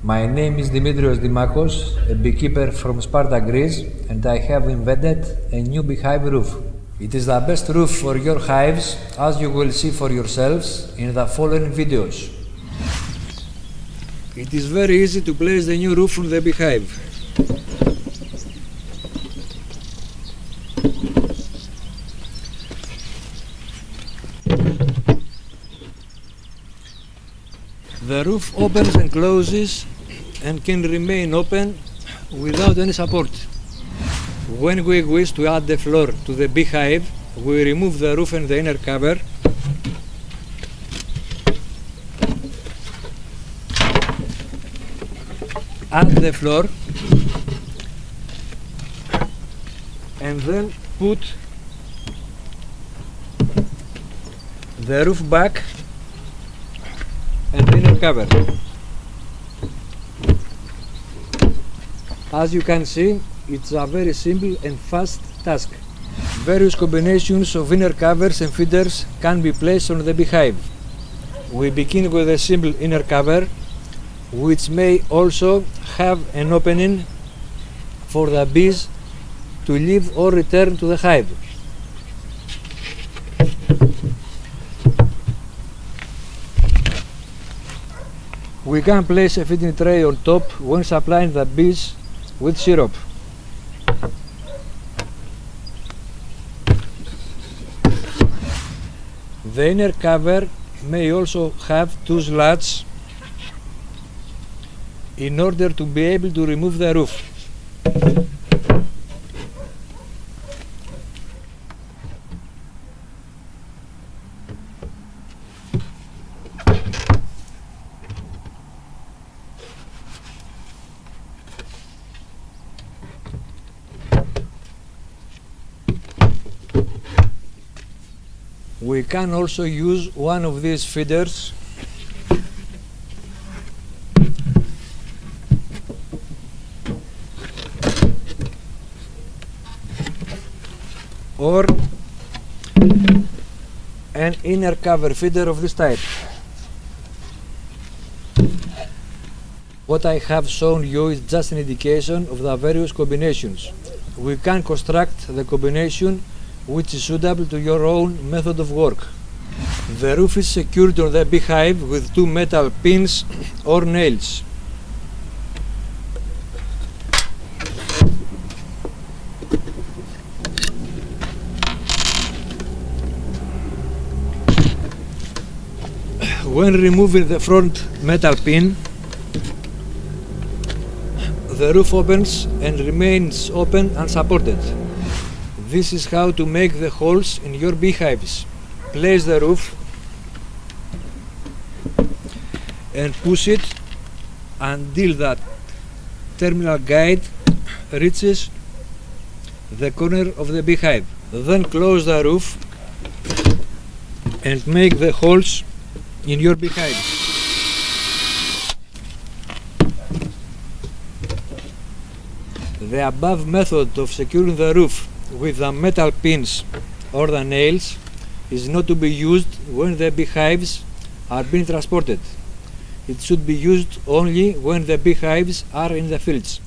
My name is Dimitrios Dimakos, a beekeeper from Sparta, Greece, and I have invented a new beehive roof. It is the best roof for your hives, as you will see for yourselves in the following videos. It is very easy to place the new roof on the beehive. The roof opens and closes and can remain open without any support. When we wish to add the floor to the beehive, we remove the roof and the inner cover. Add the floor and then put the roof back and the inner cover. As you can see, it's a very simple and fast task. Various combinations of inner covers and feeders can be placed on the beehive. We begin with a simple inner cover, which may also have an opening for the bees to leave or return to the hive. We can place a feeding tray on top when supplying the bees with syrup. The inner cover may also have two slats in order to be able to remove the roof. We can also use one of these feeders or an inner cover feeder of this type. What I have shown you is just an indication of the various combinations. We can construct the combination which is suitable to your own method of work. The roof is secured on the beehive with two metal pins or nails. When removing the front metal pin, the roof opens and remains open unsupported. This is how to make the holes in your beehives. Place the roof and push it until the terminal guide reaches the corner of the beehive. Then close the roof and make the holes in your beehive. The above method of securing the roof with the metal pins or the nails is not to be used when the beehives are being transported. It should be used only when the beehives are in the fields.